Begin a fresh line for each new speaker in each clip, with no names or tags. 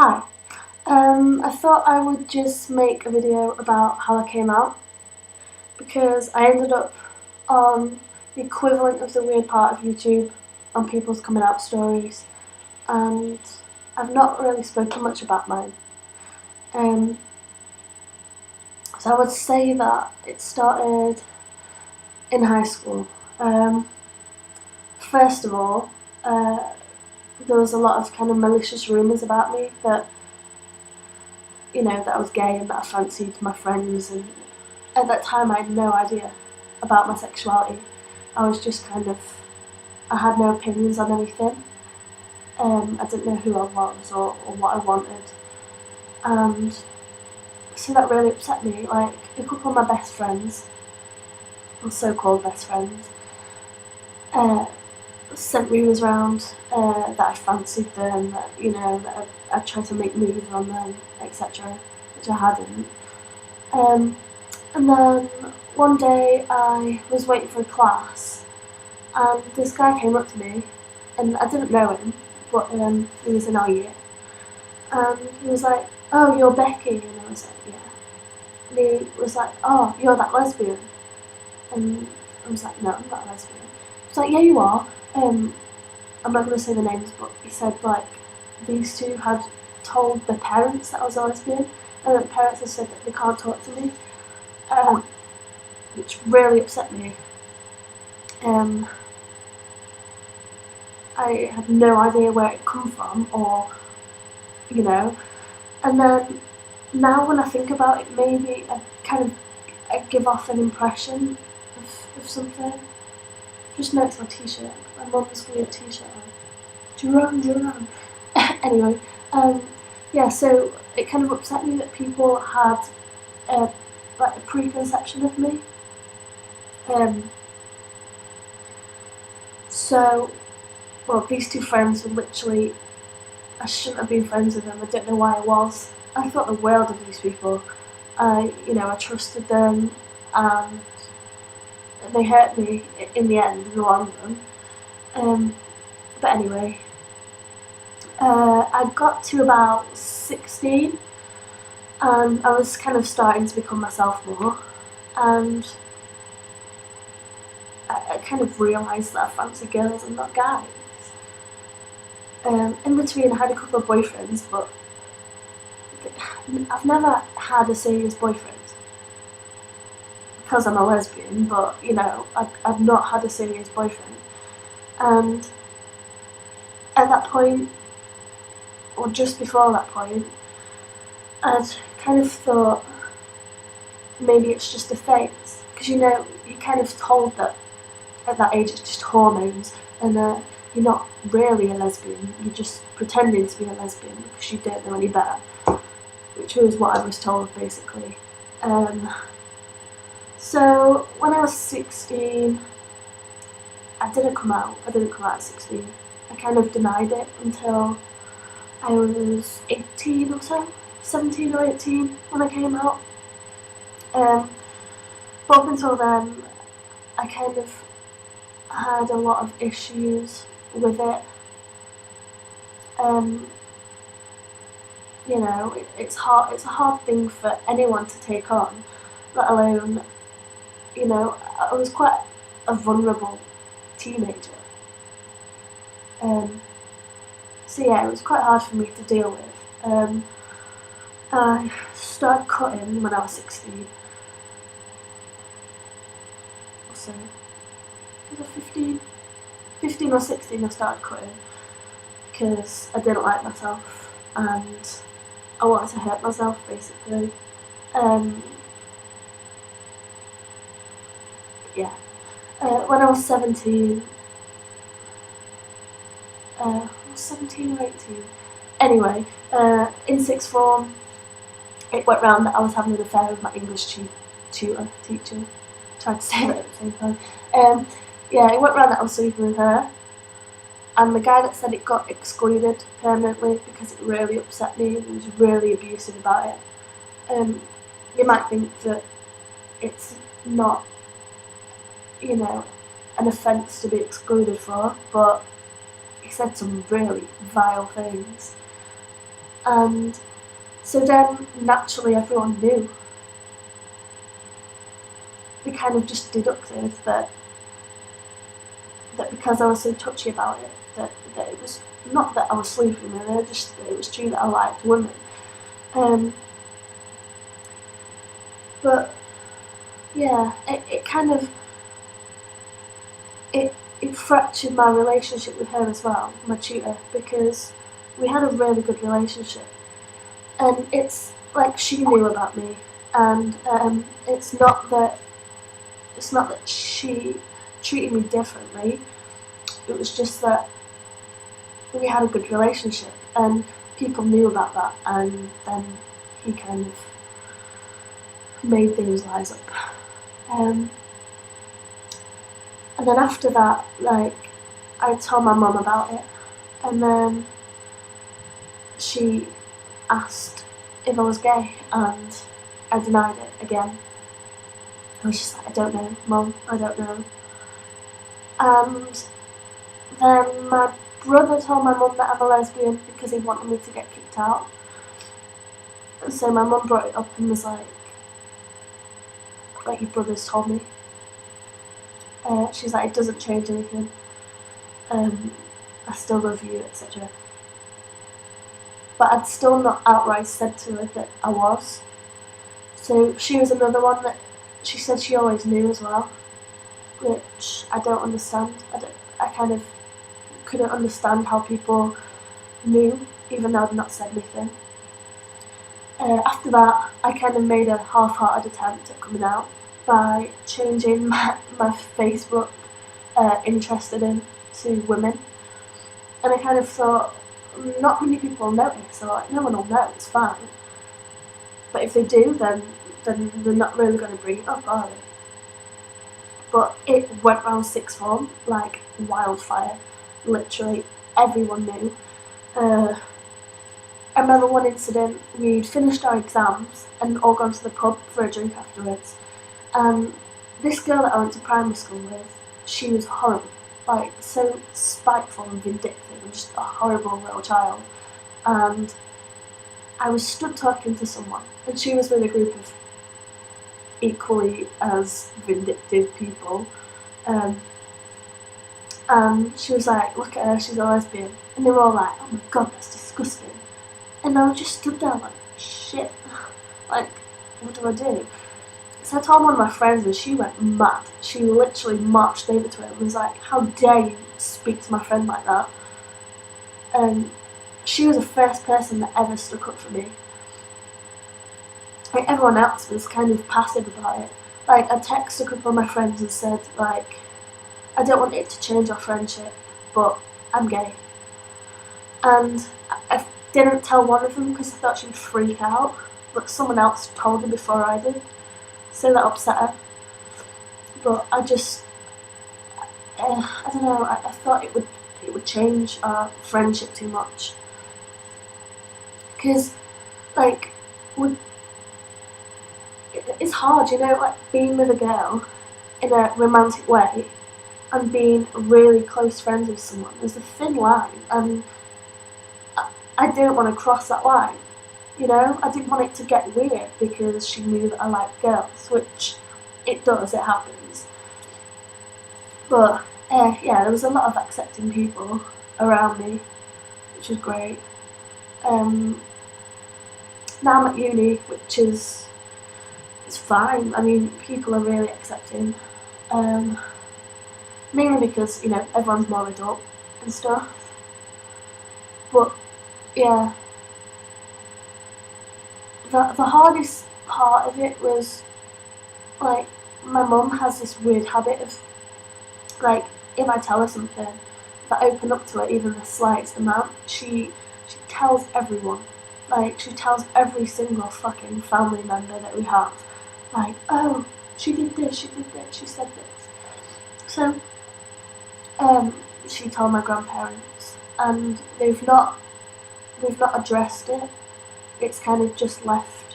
Hi. I thought I would just make a video about how I came out because I ended up on the equivalent of the weird part of YouTube on people's coming out stories, and I've not really spoken much about mine. Um, so I would say that it started in high school. First of all, there was a lot of kind of malicious rumours about me that that I was gay and that I fancied my friends, and at that time I had no idea about my sexuality. I was just I had no opinions on anything. I didn't know who I was or what I wanted. And so that really upset me. Like, a couple of my best friends, or so-called best friends, sent rumours around that I fancied them, that I tried to make moves on them, etc., which I hadn't. And then one day I was waiting for a class, and this guy came up to me, and I didn't know him, but he was in our year, and he was like, "Oh, you're Becky," and I was like, "Yeah." And he was like, "Oh, you're that lesbian," and I was like, "No, I'm not a lesbian." He was like, "Yeah, you are." I'm not going to say the names, but he said, like, these two had told their parents that I was a lesbian, and the parents had said that they can't talk to me, which really upset me. I had no idea where it come from, and then now when I think about it, maybe I give off an impression of something. Just noticed my t-shirt. My mum's weird t-shirt on. Duran. Anyway, yeah, so it kind of upset me that people had a preconception of me. These two friends were literally, I shouldn't have been friends with them. I don't know why I was. I thought the world of these people. I trusted them, and they hurt me in the end, in the long run. But anyway, I got to about 16, and I was kind of starting to become myself more, and I kind of realised that I fancy girls and not guys. In between, I had a couple of boyfriends, but I've never had a serious boyfriend because I'm a lesbian, but I've not had a serious boyfriend. And at that point, or just before that point, I'd kind of thought maybe it's just a phase, because you're kind of told that at that age it's just hormones, and you're not really a lesbian, you're just pretending to be a lesbian because you don't know any better, which was what I was told, basically. So when I was 16, I didn't come out at 16. I kind of denied it until I was 18 or so, 17 or 18 when I came out. But up until then, I kind of had a lot of issues with it. It's hard. It's a hard thing for anyone to take on, let alone, I was quite a vulnerable teenager. So yeah, it was quite hard for me to deal with. I started cutting when I was 16. So, was I 15? 15 or 16 I started cutting because I didn't like myself and I wanted to hurt myself, basically. Yeah. When I was 17, 17 or 18. Anyway, in sixth form, it went round that I was having an affair with my English teacher. Tried to say that at the same time. It went round that I was sleeping with her, and the guy that said it got excluded permanently because it really upset me and he was really abusive about it. You might think that it's not, an offence to be excluded for, but he said some really vile things. And so then naturally everyone knew. They kind of just deducted that because I was so touchy about it, that it was not that I was sleeping with her, just that it was true that I liked women. But yeah, it kind of it fractured my relationship with her as well, my tutor, because we had a really good relationship, and it's like she knew about me, and it's not that she treated me differently. It was just that we had a good relationship, and people knew about that, and then he kind of made those lies up. And then after that, like, I told my mum about it, and then she asked if I was gay, and I denied it again. I was just like, I don't know, Mum, I don't know. And then my brother told my mum that I'm a lesbian because he wanted me to get kicked out. And so my mum brought it up and was like your brother's told me. She's like, it doesn't change anything. I still love you, etc. But I'd still not outright said to her that I was. So she was another one that she said she always knew as well, which I don't understand. I kind of couldn't understand how people knew, even though I'd not said anything. After that, I kind of made a half-hearted attempt at coming out by changing my Facebook interested in to women. And I kind of thought, not many people will notice, so like, no one will know, it's fine. But if they do, then they're not really going to bring it up, are they? But it went round sixth form like wildfire. Literally everyone knew. I remember one incident, we'd finished our exams and all gone to the pub for a drink afterwards. And this girl that I went to primary school with, she was horrible. Like, so spiteful and vindictive and just a horrible little child. And I was stood talking to someone, and she was with a group of equally as vindictive people. And she was like, look at her, she's a lesbian. And they were all like, oh my god, that's disgusting. And I just stood there like, shit, like, what do I do? So I told one of my friends and she went mad. She literally marched over to her and was like, how dare you speak to my friend like that? And she was the first person that ever stuck up for me. Like, everyone else was kind of passive about it. Like, I texted a couple of my friends and said, like, I don't want it to change our friendship, but I'm gay. And I didn't tell one of them because I thought she would freak out, but someone else told her before I did, so that upset her. But I just, I don't know, I thought it would change our friendship too much. Because, like, it's hard, you know, like, being with a girl in a romantic way and being really close friends with someone. There's a thin line, and I didn't want to cross that line, you know? I didn't want it to get weird because she knew that I liked girls, which it does, it happens. But, yeah, there was a lot of accepting people around me, which was great. Now I'm at uni, which is, it's fine. I mean, people are really accepting. Mainly because, you know, everyone's more adult and stuff. But, yeah, the hardest part of it was, like, my mum has this weird habit of, like, if I tell her something, if I open up to her even the slightest amount, she tells everyone. Like, she tells every single fucking family member that we have. Like, oh, she did this, she said this. So, she told my grandparents, and they've not addressed it. It's kind of just left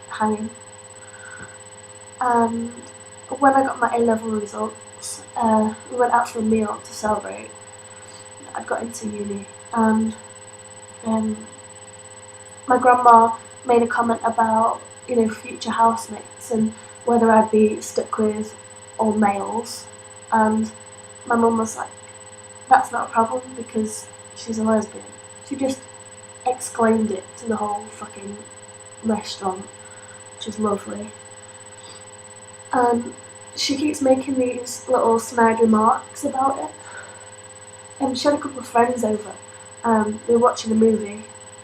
hanging. And when I got my A-level results, we went out for a meal to celebrate. I'd got into uni, and my grandma made a comment about, future housemates and whether I'd be stuck with all males. And my mum was like, that's not a problem because she's a lesbian. She just exclaimed it to the whole fucking restaurant, which is lovely. And she keeps making these little snide remarks about it. And she had a couple of friends over. They were watching a movie.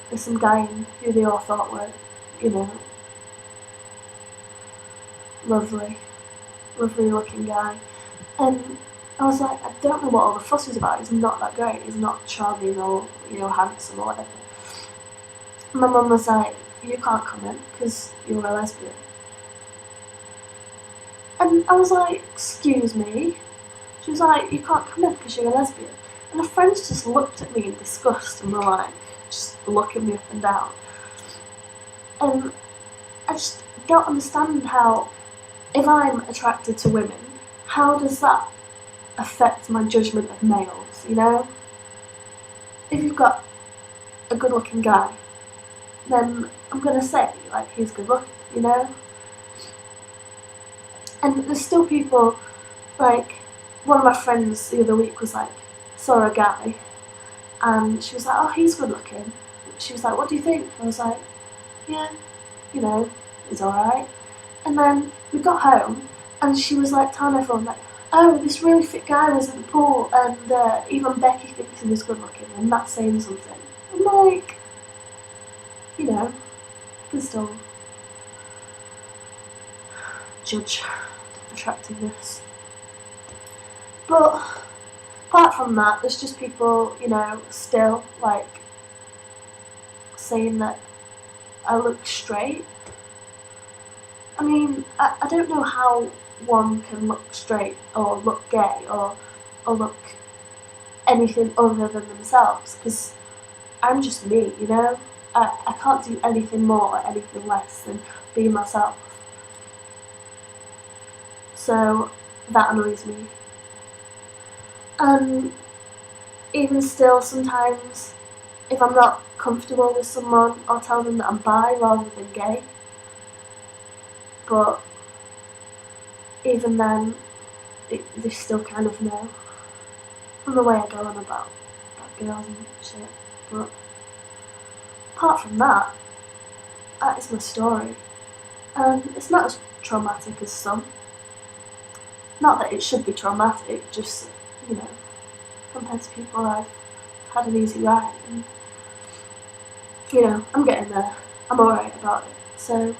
There's some guy in who they all thought were, lovely looking guy. And I was like, I don't know what all the fuss is about. He's not that great. He's not charming or, handsome or whatever. My mum was like, you can't come in because you're a lesbian. And I was like, excuse me? She was like, you can't come in because you're a lesbian. And her friends just looked at me in disgust and were like, just looking me up and down. And I just don't understand how, if I'm attracted to women, how does that affect my judgment of males, If you've got a good looking guy, then I'm going to say, like, he's good looking, And there's still people, like, one of my friends the other week was like, saw a guy, and she was like, oh, he's good looking. She was like, what do you think? I was like, yeah, he's alright. And then we got home, and she was like telling everyone, like, oh, this really fit guy was at the pool, and even Becky thinks he was good looking, and that's saying something. I'm like, you can still judge attractiveness. But apart from that, there's just people, still, like, saying that I look straight. I mean, I don't know how one can look straight or look gay or look anything other than themselves, because I'm just me, I can't do anything more or anything less than be myself. So that annoys me. And even still, sometimes, if I'm not comfortable with someone, I'll tell them that I'm bi rather than gay. But even then, they still kind of know. From the way I go on about girls and shit. But apart from that is my story. And it's not as traumatic as some. Not that it should be traumatic, just, compared to people I've had an easy ride. And, I'm getting there. I'm alright about it. So,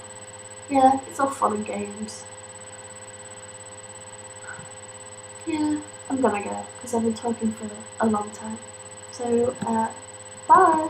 yeah, it's all fun and games. Yeah, I'm gonna go, because I've been talking for a long time. So, bye!